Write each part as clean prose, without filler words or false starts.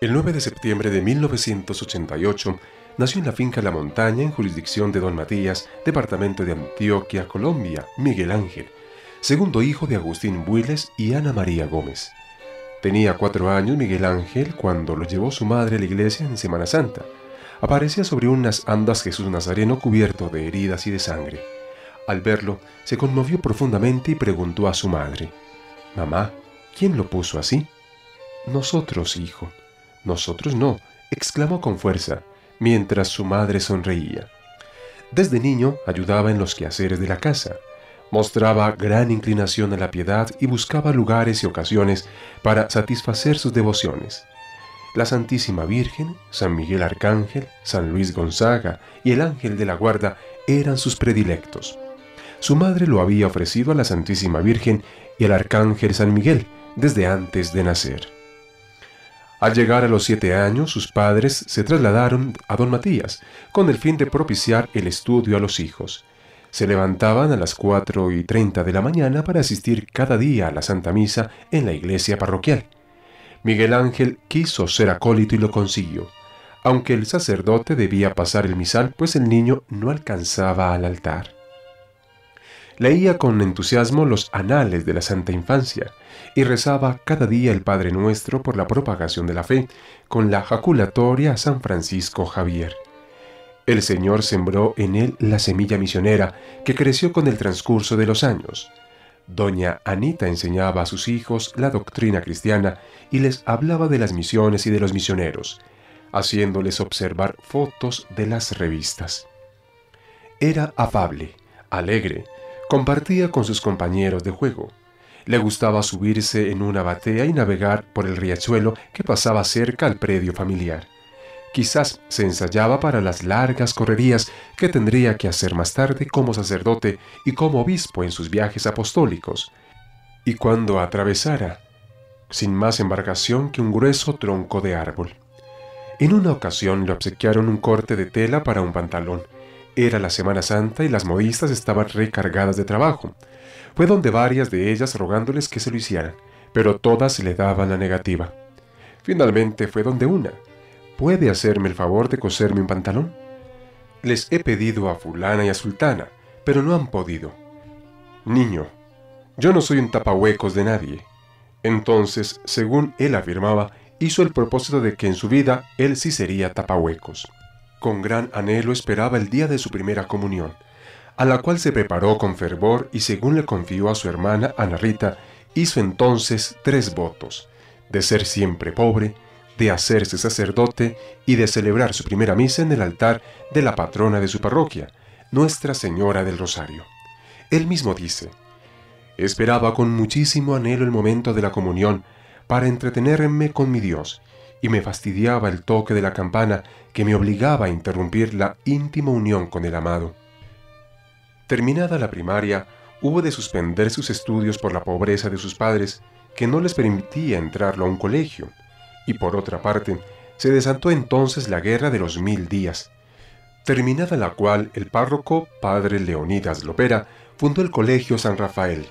El 9 de septiembre de 1988 nació en la finca La Montaña, en jurisdicción de Don Matías, departamento de Antioquia, Colombia, Miguel Ángel, segundo hijo de Agustín Builes y Ana María Gómez. Tenía 4 años Miguel Ángel cuando lo llevó su madre a la iglesia en Semana Santa. Aparecía sobre unas andas Jesús Nazareno cubierto de heridas y de sangre. Al verlo, se conmovió profundamente y preguntó a su madre: «Mamá, ¿quién lo puso así?» «Nosotros, hijo». «Nosotros no», exclamó con fuerza, mientras su madre sonreía. Desde niño ayudaba en los quehaceres de la casa. Mostraba gran inclinación a la piedad y buscaba lugares y ocasiones para satisfacer sus devociones. La Santísima Virgen, San Miguel Arcángel, San Luis Gonzaga y el Ángel de la Guarda eran sus predilectos. Su madre lo había ofrecido a la Santísima Virgen y al Arcángel San Miguel desde antes de nacer. Al llegar a los 7 años, sus padres se trasladaron a Don Matías, con el fin de propiciar el estudio a los hijos. Se levantaban a las 4:30 de la mañana para asistir cada día a la Santa Misa en la iglesia parroquial. Miguel Ángel quiso ser acólito y lo consiguió, aunque el sacerdote debía pasar el misal, pues el niño no alcanzaba al altar. Leía con entusiasmo los anales de la Santa Infancia y rezaba cada día el Padre Nuestro por la propagación de la fe, con la jaculatoria a San Francisco Javier. El Señor sembró en él la semilla misionera que creció con el transcurso de los años. Doña Anita enseñaba a sus hijos la doctrina cristiana y les hablaba de las misiones y de los misioneros, haciéndoles observar fotos de las revistas. Era afable, alegre, compartía con sus compañeros de juego. Le gustaba subirse en una batea y navegar por el riachuelo que pasaba cerca al predio familiar. Quizás se ensayaba para las largas correrías que tendría que hacer más tarde como sacerdote y como obispo en sus viajes apostólicos. Y cuando atravesara, sin más embarcación que un grueso tronco de árbol. En una ocasión le obsequiaron un corte de tela para un pantalón. Era la Semana Santa y las modistas estaban recargadas de trabajo. Fue donde varias de ellas rogándoles que se lo hicieran, pero todas le daban la negativa. Finalmente fue donde una: «¿Puede hacerme el favor de coserme un pantalón? Les he pedido a fulana y a sultana, pero no han podido». «Niño, yo no soy un tapahuecos de nadie». Entonces, según él afirmaba, hizo el propósito de que en su vida él sí sería tapahuecos. Con gran anhelo esperaba el día de su primera comunión, a la cual se preparó con fervor y, según le confió a su hermana Ana Rita, hizo entonces 3 votos: de ser siempre pobre, de hacerse sacerdote y de celebrar su primera misa en el altar de la patrona de su parroquia, Nuestra Señora del Rosario. Él mismo dice: «Esperaba con muchísimo anhelo el momento de la comunión para entretenerme con mi Dios, y me fastidiaba el toque de la campana que me obligaba a interrumpir la íntima unión con el amado». Terminada la primaria, hubo de suspender sus estudios por la pobreza de sus padres, que no les permitía entrarlo a un colegio, y por otra parte, se desató entonces la Guerra de los 1000 días, terminada la cual el párroco, padre Leonidas Lopera, fundó el Colegio San Rafael,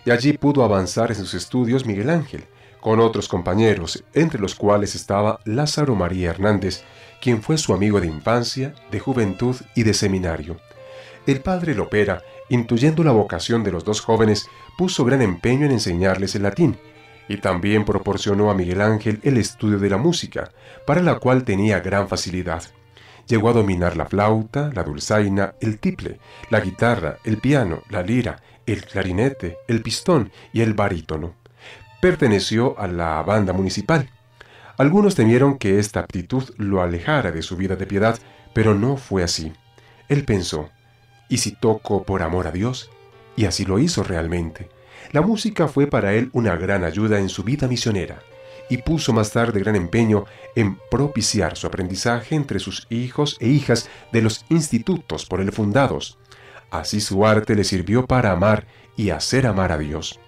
y allí pudo avanzar en sus estudios Miguel Ángel, con otros compañeros, entre los cuales estaba Lázaro María Hernández, quien fue su amigo de infancia, de juventud y de seminario. El padre Lopera, intuyendo la vocación de los 2 jóvenes, puso gran empeño en enseñarles el latín, y también proporcionó a Miguel Ángel el estudio de la música, para la cual tenía gran facilidad. Llegó a dominar la flauta, la dulzaina, el tiple, la guitarra, el piano, la lira, el clarinete, el pistón y el barítono. Perteneció a la banda municipal. Algunos temieron que esta aptitud lo alejara de su vida de piedad, pero no fue así. Él pensó: «¿Y si toco por amor a Dios?». Y así lo hizo realmente. La música fue para él una gran ayuda en su vida misionera, y puso más tarde gran empeño en propiciar su aprendizaje entre sus hijos e hijas de los institutos por él fundados. Así su arte le sirvió para amar y hacer amar a Dios.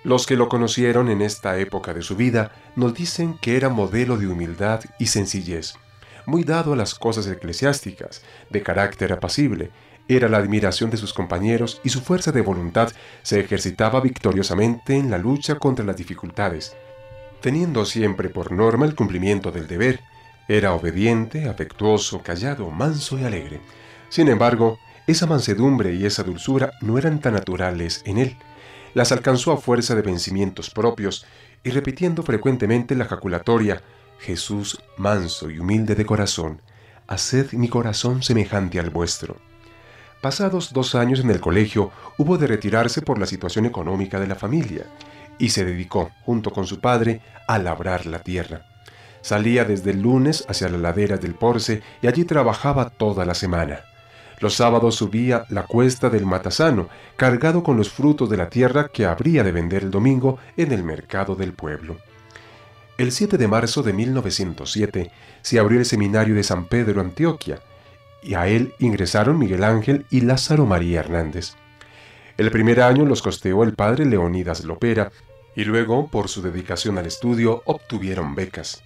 Los que lo conocieron en esta época de su vida nos dicen que era modelo de humildad y sencillez, muy dado a las cosas eclesiásticas, de carácter apacible. Era la admiración de sus compañeros y su fuerza de voluntad se ejercitaba victoriosamente en la lucha contra las dificultades. teniendo siempre por norma el cumplimiento del deber. Era obediente, afectuoso, callado, manso y alegre. Sin embargo, esa mansedumbre y esa dulzura no eran tan naturales en él. Las alcanzó a fuerza de vencimientos propios y repitiendo frecuentemente la jaculatoria: Jesús manso y humilde de corazón, haced mi corazón semejante al vuestro. Pasados 2 años en el colegio, hubo de retirarse por la situación económica de la familia, y se dedicó, junto con su padre, a labrar la tierra. Salía desde el lunes hacia las laderas del Porce y allí trabajaba toda la semana. Los sábados subía la cuesta del Matasano, cargado con los frutos de la tierra que habría de vender el domingo en el mercado del pueblo. El 7 de marzo de 1907 se abrió el seminario de San Pedro, Antioquia, y a él ingresaron Miguel Ángel y Lázaro María Hernández. El primer año los costeó el padre Leonidas Lopera, y luego, por su dedicación al estudio, obtuvieron becas.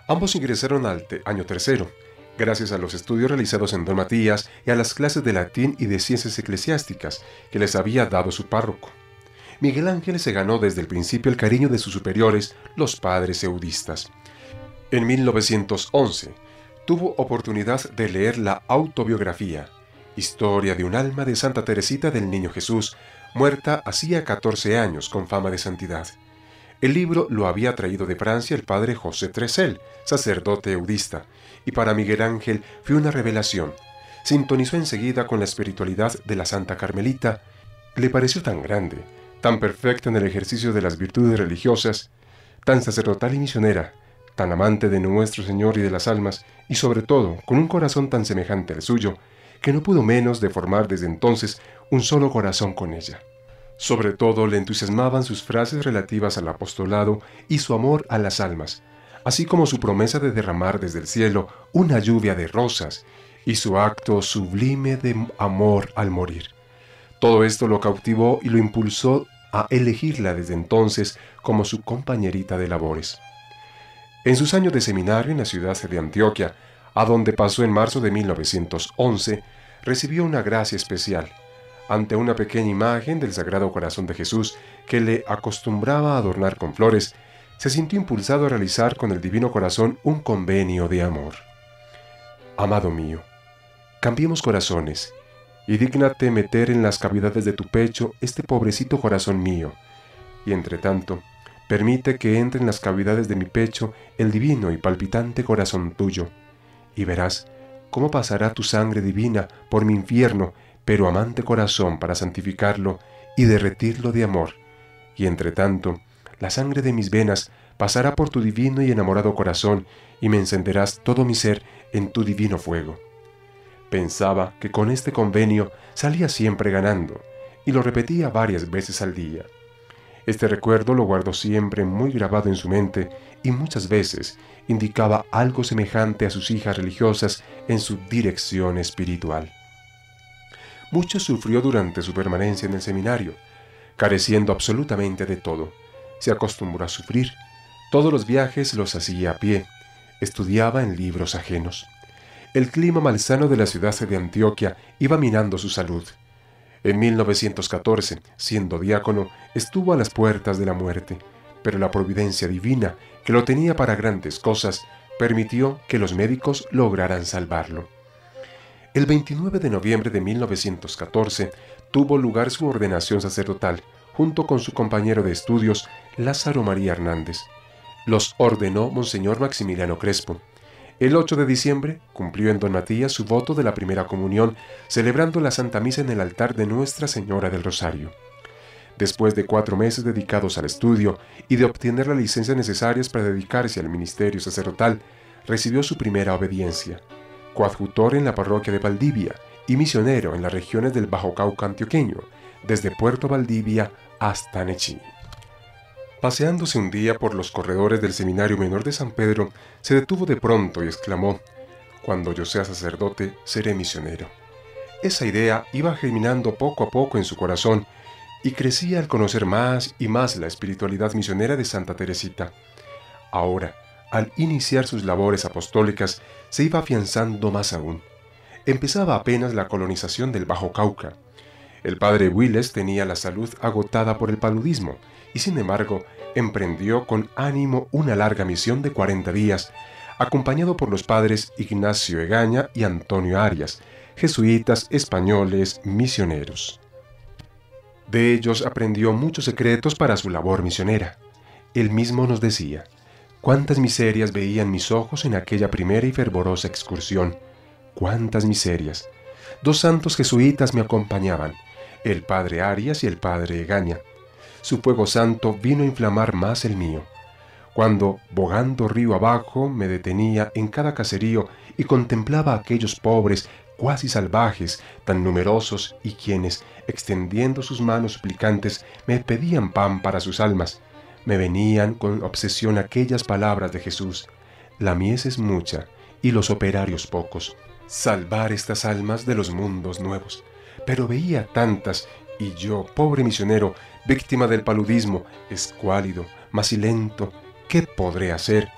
Ambos ingresaron al año tercero, gracias a los estudios realizados en Don Matías y a las clases de latín y de ciencias eclesiásticas que les había dado su párroco. Miguel Ángel se ganó desde el principio el cariño de sus superiores, los padres eudistas. En 1911, tuvo oportunidad de leer la autobiografía, Historia de un alma de Santa Teresita del Niño Jesús, muerta hacía 14 años con fama de santidad. El libro lo había traído de Francia el padre José Tresel, sacerdote eudista, y para Miguel Ángel fue una revelación. Sintonizó enseguida con la espiritualidad de la Santa Carmelita. Le pareció tan grande, tan perfecta en el ejercicio de las virtudes religiosas, tan sacerdotal y misionera, tan amante de nuestro Señor y de las almas, y sobre todo con un corazón tan semejante al suyo, que no pudo menos de formar desde entonces un solo corazón con ella. Sobre todo le entusiasmaban sus frases relativas al apostolado y su amor a las almas, así como su promesa de derramar desde el cielo una lluvia de rosas y su acto sublime de amor al morir. Todo esto lo cautivó y lo impulsó a elegirla desde entonces como su compañerita de labores. En sus años de seminario en la ciudad de Antioquia, a donde pasó en marzo de 1911, recibió una gracia especial. Ante una pequeña imagen del Sagrado Corazón de Jesús que le acostumbraba a adornar con flores, se sintió impulsado a realizar con el Divino Corazón un convenio de amor. Amado mío, cambiemos corazones, y dígnate meter en las cavidades de tu pecho este pobrecito corazón mío, y entre tanto, permite que entre en las cavidades de mi pecho el divino y palpitante corazón tuyo, y verás cómo pasará tu sangre divina por mi infierno, pero amante corazón para santificarlo y derretirlo de amor, y entre tanto, la sangre de mis venas pasará por tu divino y enamorado corazón, y me encenderás todo mi ser en tu divino fuego. Pensaba que con este convenio salía siempre ganando, y lo repetía varias veces al día. Este recuerdo lo guardó siempre muy grabado en su mente, y muchas veces indicaba algo semejante a sus hijas religiosas en su dirección espiritual. Mucho sufrió durante su permanencia en el seminario, careciendo absolutamente de todo. Se acostumbró a sufrir. Todos los viajes los hacía a pie. Estudiaba en libros ajenos. El clima malsano de la ciudad de Antioquia iba minando su salud. En 1914, siendo diácono, estuvo a las puertas de la muerte, pero la providencia divina, que lo tenía para grandes cosas, permitió que los médicos lograran salvarlo. El 29 de noviembre de 1914 tuvo lugar su ordenación sacerdotal, junto con su compañero de estudios, Lázaro María Hernández. Los ordenó Monseñor Maximiliano Crespo. El 8 de diciembre cumplió en Don Matías su voto de la primera comunión, celebrando la Santa Misa en el altar de Nuestra Señora del Rosario. Después de 4 meses dedicados al estudio y de obtener las licencias necesarias para dedicarse al ministerio sacerdotal, recibió su primera obediencia. Coadjutor en la parroquia de Valdivia y misionero en las regiones del Bajo Cauca antioqueño, desde Puerto Valdivia hasta Nechí. Paseándose un día por los corredores del Seminario Menor de San Pedro, se detuvo de pronto y exclamó: «Cuando yo sea sacerdote, seré misionero». Esa idea iba germinando poco a poco en su corazón y crecía al conocer más y más la espiritualidad misionera de Santa Teresita. Ahora, al iniciar sus labores apostólicas, se iba afianzando más aún. Empezaba apenas la colonización del Bajo Cauca. El padre Willes tenía la salud agotada por el paludismo y sin embargo emprendió con ánimo una larga misión de 40 días, acompañado por los padres Ignacio Egaña y Antonio Arias, jesuitas españoles misioneros. De ellos aprendió muchos secretos para su labor misionera. Él mismo nos decía: «Cuántas miserias veían mis ojos en aquella primera y fervorosa excursión. Cuántas miserias. 2 santos jesuitas me acompañaban, el padre Arias y el padre Egaña. Su fuego santo vino a inflamar más el mío. Cuando, bogando río abajo, me detenía en cada caserío y contemplaba a aquellos pobres cuasi salvajes, tan numerosos, y quienes, extendiendo sus manos suplicantes, me pedían pan para sus almas, me venían con obsesión aquellas palabras de Jesús: la mies es mucha y los operarios pocos. Salvar estas almas de los mundos nuevos. Pero veía tantas, y yo, pobre misionero, víctima del paludismo, escuálido, macilento, ¿qué podré hacer?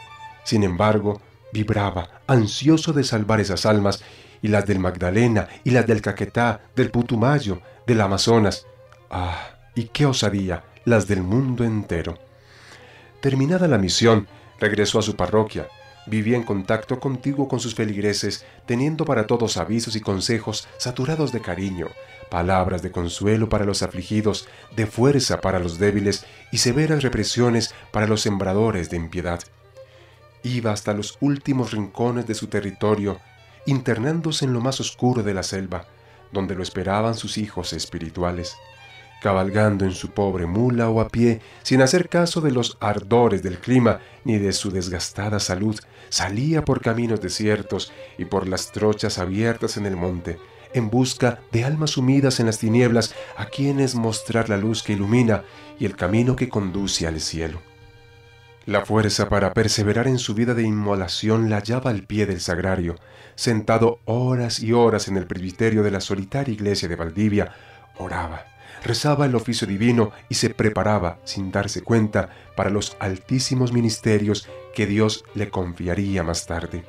Sin embargo, vibraba, ansioso de salvar esas almas, y las del Magdalena, y las del Caquetá, del Putumayo, del Amazonas. ¡Ah! Y qué osadía, las del mundo entero. Terminada la misión, regresó a su parroquia. Vivía en contacto continuo con sus feligreses, teniendo para todos avisos y consejos saturados de cariño, palabras de consuelo para los afligidos, de fuerza para los débiles y severas represiones para los sembradores de impiedad. Iba hasta los últimos rincones de su territorio, internándose en lo más oscuro de la selva, donde lo esperaban sus hijos espirituales. Cabalgando en su pobre mula o a pie, sin hacer caso de los ardores del clima ni de su desgastada salud, salía por caminos desiertos y por las trochas abiertas en el monte, en busca de almas sumidas en las tinieblas a quienes mostrar la luz que ilumina y el camino que conduce al cielo. La fuerza para perseverar en su vida de inmolación la hallaba al pie del sagrario, sentado horas y horas en el presbiterio de la solitaria iglesia de Valdivia, oraba, rezaba el oficio divino y se preparaba, sin darse cuenta, para los altísimos ministerios que Dios le confiaría más tarde.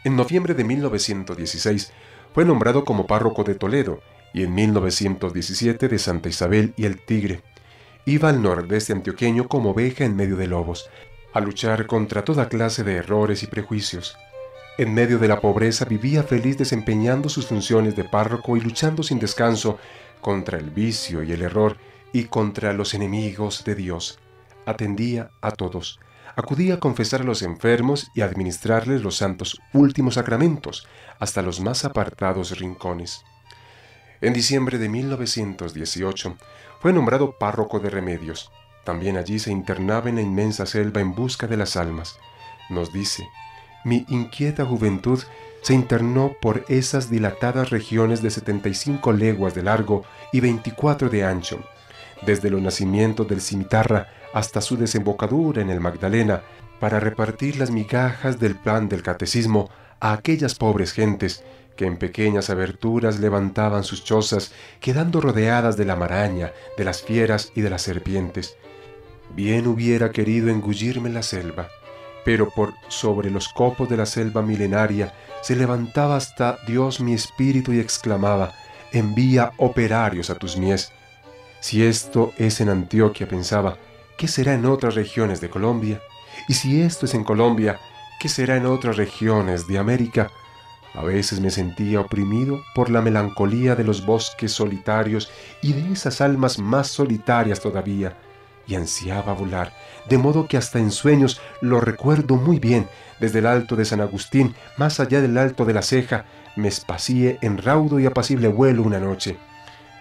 En noviembre de 1916 fue nombrado como párroco de Toledo y en 1917 de Santa Isabel y el Tigre. Iba al nordeste antioqueño como oveja en medio de lobos, a luchar contra toda clase de errores y prejuicios. En medio de la pobreza vivía feliz desempeñando sus funciones de párroco y luchando sin descanso contra el vicio y el error y contra los enemigos de Dios. Atendía a todos, acudía a confesar a los enfermos y a administrarles los santos últimos sacramentos, hasta los más apartados rincones. En diciembre de 1918 fue nombrado párroco de Remedios. También allí se internaba en la inmensa selva en busca de las almas. Nos dice: mi inquieta juventud se internó por esas dilatadas regiones de 75 leguas de largo y 24 de ancho, desde los nacimientos del Cimitarra hasta su desembocadura en el Magdalena, para repartir las migajas del pan del catecismo a aquellas pobres gentes que en pequeñas aberturas levantaban sus chozas, quedando rodeadas de la maraña, de las fieras y de las serpientes. Bien hubiera querido engullirme la selva, pero por sobre los copos de la selva milenaria se levantaba hasta Dios mi espíritu y exclamaba: envía operarios a tus mies. Si esto es en Antioquia, pensaba, ¿qué será en otras regiones de Colombia? Y si esto es en Colombia, ¿qué será en otras regiones de América? A veces me sentía oprimido por la melancolía de los bosques solitarios y de esas almas más solitarias todavía, y ansiaba volar, de modo que hasta en sueños lo recuerdo muy bien, desde el alto de San Agustín, más allá del alto de la Ceja, me espacié en raudo y apacible vuelo una noche,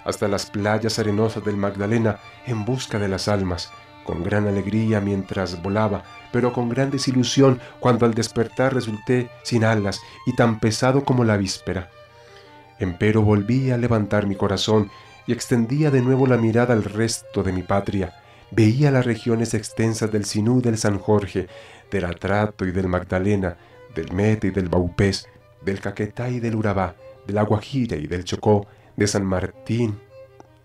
hasta las playas arenosas del Magdalena en busca de las almas, con gran alegría mientras volaba, pero con gran desilusión cuando al despertar resulté sin alas y tan pesado como la víspera. Empero volví a levantar mi corazón y extendía de nuevo la mirada al resto de mi patria. Veía las regiones extensas del Sinú y del San Jorge, del Atrato y del Magdalena, del Meta y del Baupés, del Caquetá y del Urabá, de la Guajira y del Chocó, de San Martín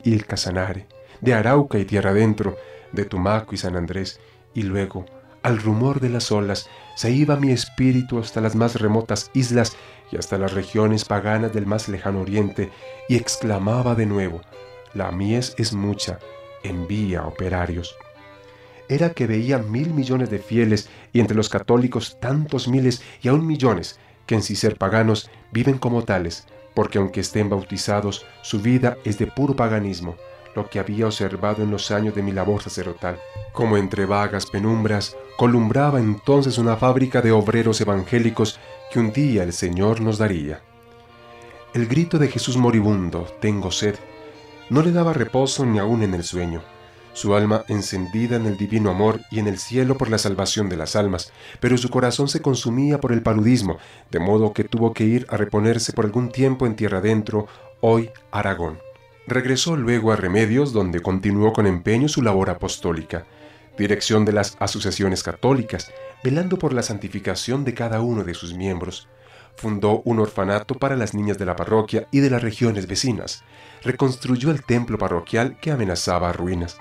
y el Casanare, de Arauca y Tierra Adentro, de Tumaco y San Andrés, y luego, Al rumor de las olas se iba mi espíritu hasta las más remotas islas y hasta las regiones paganas del más lejano oriente, y exclamaba de nuevo: la mies es mucha, envía operarios. Era que veía 1.000 millones de fieles, y entre los católicos tantos miles y aún millones, que en sí ser paganos viven como tales, porque aunque estén bautizados, su vida es de puro paganismo, lo que había observado en los años de mi labor sacerdotal. Como entre vagas penumbras, columbraba entonces una fábrica de obreros evangélicos que un día el Señor nos daría. El grito de Jesús moribundo, tengo sed, no le daba reposo ni aún en el sueño. Su alma encendida en el divino amor y en el cielo por la salvación de las almas, pero su corazón se consumía por el paludismo, de modo que tuvo que ir a reponerse por algún tiempo en tierra adentro, hoy Aragón. Regresó luego a Remedios, donde continuó con empeño su labor apostólica, dirección de las asociaciones católicas, velando por la santificación de cada uno de sus miembros. Fundó un orfanato para las niñas de la parroquia y de las regiones vecinas. Reconstruyó el templo parroquial que amenazaba ruinas.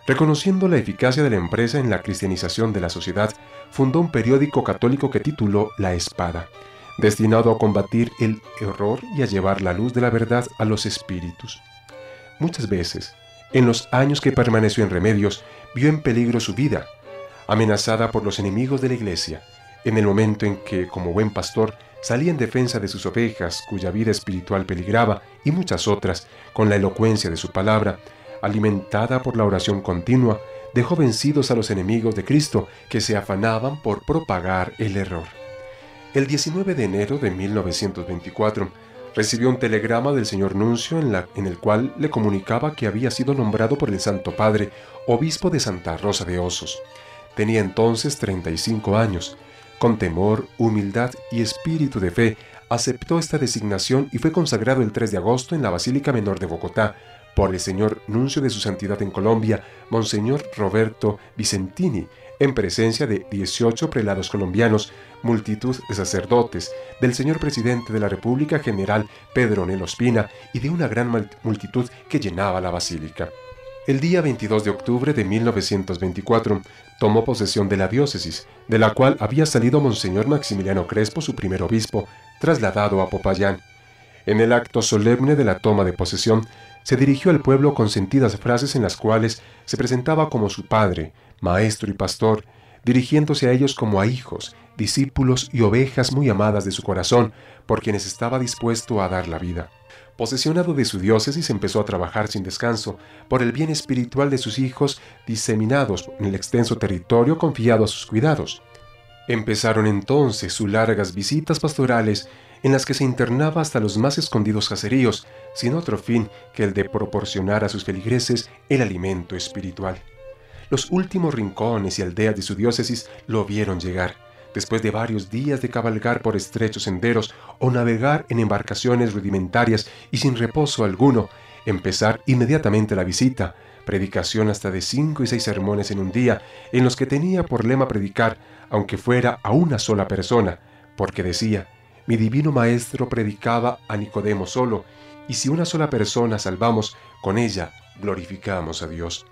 Reconociendo la eficacia de la empresa en la cristianización de la sociedad, fundó un periódico católico que tituló La Espada, destinado a combatir el error y a llevar la luz de la verdad a los espíritus. Muchas veces, en los años que permaneció en Remedios, vio en peligro su vida, amenazada por los enemigos de la Iglesia, en el momento en que, como buen pastor, salía en defensa de sus ovejas, cuya vida espiritual peligraba, y muchas otras, con la elocuencia de su palabra, alimentada por la oración continua, dejó vencidos a los enemigos de Cristo que se afanaban por propagar el error. El 19 de enero de 1924, recibió un telegrama del señor nuncio en el cual le comunicaba que había sido nombrado por el Santo Padre obispo de Santa Rosa de Osos. Tenía entonces 35 años. Con temor, humildad y espíritu de fe, aceptó esta designación y fue consagrado el 3 de agosto en la Basílica Menor de Bogotá por el señor nuncio de su santidad en Colombia, Monseñor Roberto Vicentini, en presencia de 18 prelados colombianos, multitud de sacerdotes, del señor presidente de la República, general Pedro Nel Ospina, y de una gran multitud que llenaba la basílica. El día 22 de octubre de 1924 tomó posesión de la diócesis, de la cual había salido Monseñor Maximiliano Crespo, su primer obispo, trasladado a Popayán. En el acto solemne de la toma de posesión, se dirigió al pueblo con sentidas frases en las cuales se presentaba como su padre, maestro y pastor, dirigiéndose a ellos como a hijos, discípulos y ovejas muy amadas de su corazón, por quienes estaba dispuesto a dar la vida. Posesionado de su diócesis, empezó a trabajar sin descanso por el bien espiritual de sus hijos diseminados en el extenso territorio confiado a sus cuidados. Empezaron entonces sus largas visitas pastorales, en las que se internaba hasta los más escondidos caseríos, sin otro fin que el de proporcionar a sus feligreses el alimento espiritual. Los últimos rincones y aldeas de su diócesis lo vieron llegar, después de varios días de cabalgar por estrechos senderos o navegar en embarcaciones rudimentarias y sin reposo alguno, empezar inmediatamente la visita, predicación hasta de 5 y 6 sermones en un día, en los que tenía por lema predicar, aunque fuera a una sola persona, porque decía: mi divino maestro predicaba a Nicodemo solo, y si una sola persona salvamos, con ella glorificamos a Dios.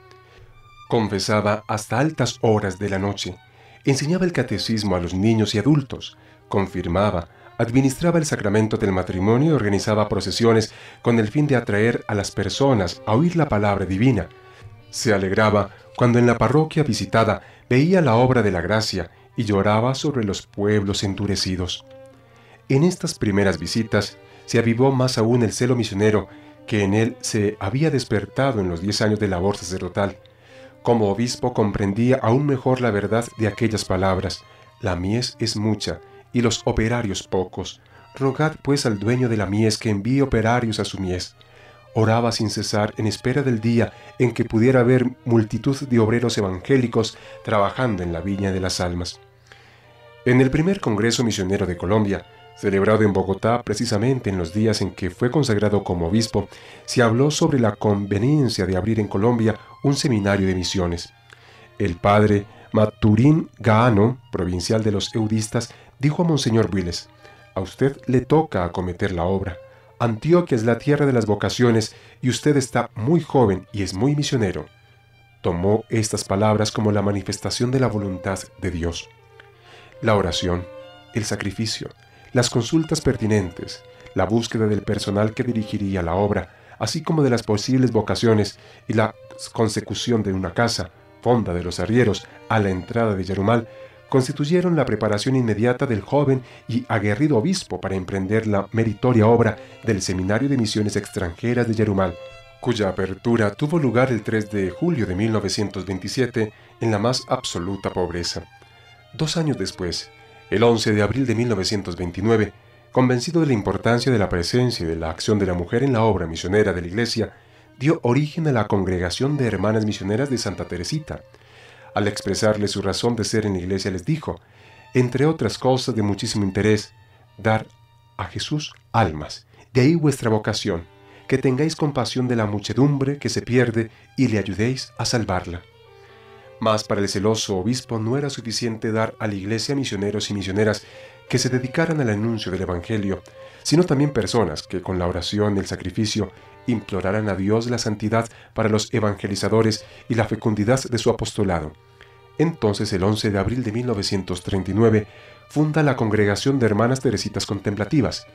Confesaba hasta altas horas de la noche, enseñaba el catecismo a los niños y adultos, confirmaba, administraba el sacramento del matrimonio y organizaba procesiones con el fin de atraer a las personas a oír la palabra divina. Se alegraba cuando en la parroquia visitada veía la obra de la gracia y lloraba sobre los pueblos endurecidos. En estas primeras visitas se avivó más aún el celo misionero que en él se había despertado en los 10 años de labor sacerdotal. Como obispo comprendía aún mejor la verdad de aquellas palabras: la mies es mucha y los operarios pocos. Rogad pues al dueño de la mies que envíe operarios a su mies. Oraba sin cesar en espera del día en que pudiera haber multitud de obreros evangélicos trabajando en la viña de las almas. En el primer Congreso Misionero de Colombia, celebrado en Bogotá precisamente en los días en que fue consagrado como obispo, se habló sobre la conveniencia de abrir en Colombia un seminario de misiones. El padre Maturín Gaano, provincial de los eudistas, dijo a Monseñor Builes: a usted le toca acometer la obra. Antioquia es la tierra de las vocaciones y usted está muy joven y es muy misionero. tomó estas palabras como la manifestación de la voluntad de Dios. La oración, el sacrificio, las consultas pertinentes, la búsqueda del personal que dirigiría la obra, así como de las posibles vocaciones y la consecución de una casa, Fonda de los Arrieros, a la entrada de Yarumal, constituyeron la preparación inmediata del joven y aguerrido obispo para emprender la meritoria obra del Seminario de Misiones Extranjeras de Yarumal, cuya apertura tuvo lugar el 3 de julio de 1927 en la más absoluta pobreza. 2 años después, el 11 de abril de 1929, convencido de la importancia de la presencia y de la acción de la mujer en la obra misionera de la Iglesia, dio origen a la Congregación de Hermanas Misioneras de Santa Teresita. Al expresarle su razón de ser en la Iglesia les dijo, entre otras cosas de muchísimo interés, dar a Jesús almas, de ahí vuestra vocación, que tengáis compasión de la muchedumbre que se pierde y le ayudéis a salvarla. Mas para el celoso obispo no era suficiente dar a la Iglesia misioneros y misioneras que se dedicaran al anuncio del Evangelio, sino también personas que con la oración y el sacrificio imploraran a Dios la santidad para los evangelizadores y la fecundidad de su apostolado. Entonces, el 11 de abril de 1939, funda la Congregación de Hermanas Teresitas Contemplativas,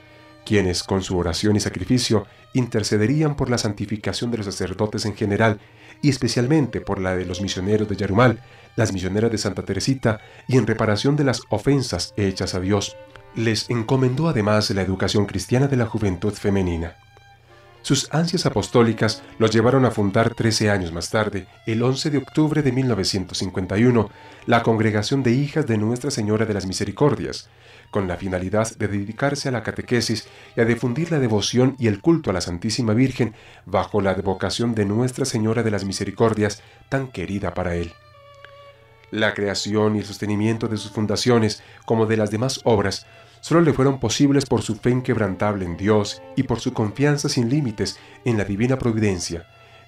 quienes con su oración y sacrificio intercederían por la santificación de los sacerdotes en general y especialmente por la de los misioneros de Yarumal, las misioneras de Santa Teresita, y en reparación de las ofensas hechas a Dios. Les encomendó además la educación cristiana de la juventud femenina. Sus ansias apostólicas los llevaron a fundar 13 años más tarde, el 11 de octubre de 1951, la Congregación de Hijas de Nuestra Señora de las Misericordias, con la finalidad de dedicarse a la catequesis y a difundir la devoción y el culto a la Santísima Virgen bajo la advocación de Nuestra Señora de las Misericordias, tan querida para él. La creación y el sostenimiento de sus fundaciones, como de las demás obras, solo le fueron posibles por su fe inquebrantable en Dios y por su confianza sin límites en la divina providencia,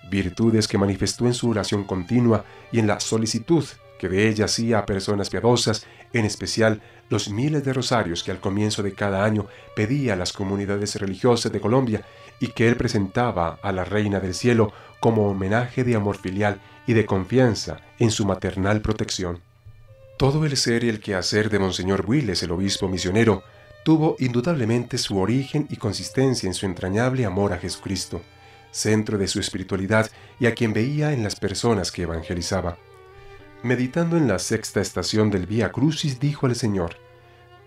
virtudes que manifestó en su oración continua y en la solicitud que de ella hacía a personas piadosas, en especial los miles de rosarios que al comienzo de cada año pedía a las comunidades religiosas de Colombia y que él presentaba a la Reina del Cielo como homenaje de amor filial y de confianza en su maternal protección. Todo el ser y el quehacer de Monseñor Builes, el obispo misionero, tuvo indudablemente su origen y consistencia en su entrañable amor a Jesucristo, centro de su espiritualidad y a quien veía en las personas que evangelizaba. Meditando en la 6ª estación del Vía Crucis, dijo al Señor: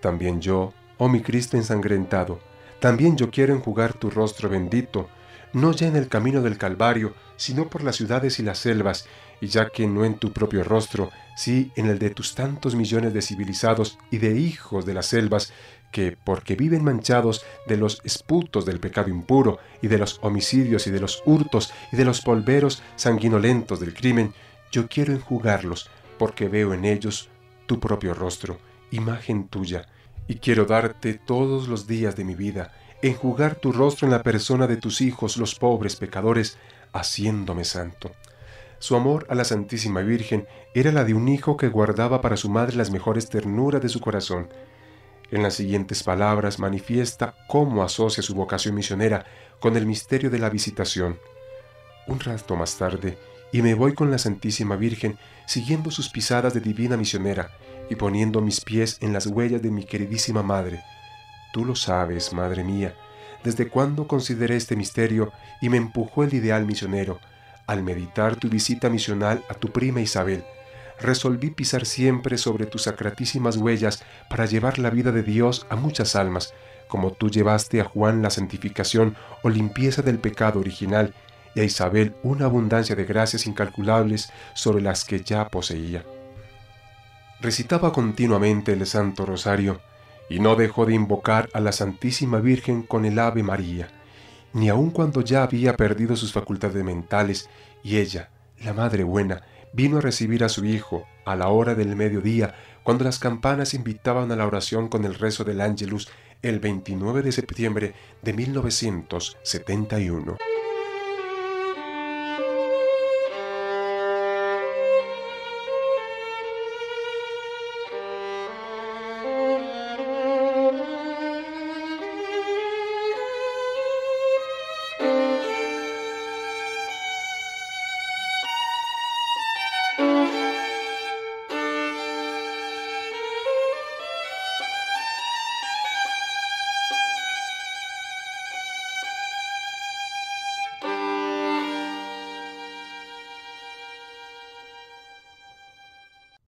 «También yo, oh mi Cristo ensangrentado, también yo quiero enjugar tu rostro bendito, no ya en el camino del Calvario, sino por las ciudades y las selvas, y ya que no en tu propio rostro, sí en el de tus tantos millones de civilizados y de hijos de las selvas, que, porque viven manchados de los esputos del pecado impuro, y de los homicidios y de los hurtos, y de los polveros sanguinolentos del crimen, yo quiero enjugarlos, porque veo en ellos tu propio rostro, imagen tuya, y quiero darte todos los días de mi vida, enjugar tu rostro en la persona de tus hijos, los pobres pecadores, haciéndome santo». Su amor a la Santísima Virgen era la de un hijo que guardaba para su madre las mejores ternuras de su corazón. En las siguientes palabras manifiesta cómo asocia su vocación misionera con el misterio de la visitación. Un rato más tarde, y me voy con la Santísima Virgen, siguiendo sus pisadas de divina misionera y poniendo mis pies en las huellas de mi queridísima madre. Tú lo sabes, madre mía, desde cuándo consideré este misterio y me empujó el ideal misionero. Al meditar tu visita misional a tu prima Isabel, resolví pisar siempre sobre tus sacratísimas huellas para llevar la vida de Dios a muchas almas, como tú llevaste a Juan la santificación o limpieza del pecado original, y a Isabel una abundancia de gracias incalculables sobre las que ya poseía. Recitaba continuamente el Santo Rosario, y no dejó de invocar a la Santísima Virgen con el Ave María, ni aun cuando ya había perdido sus facultades mentales, y ella, la Madre Buena, vino a recibir a su hijo a la hora del mediodía, cuando las campanas invitaban a la oración con el rezo del Ángelus el 29 de septiembre de 1971.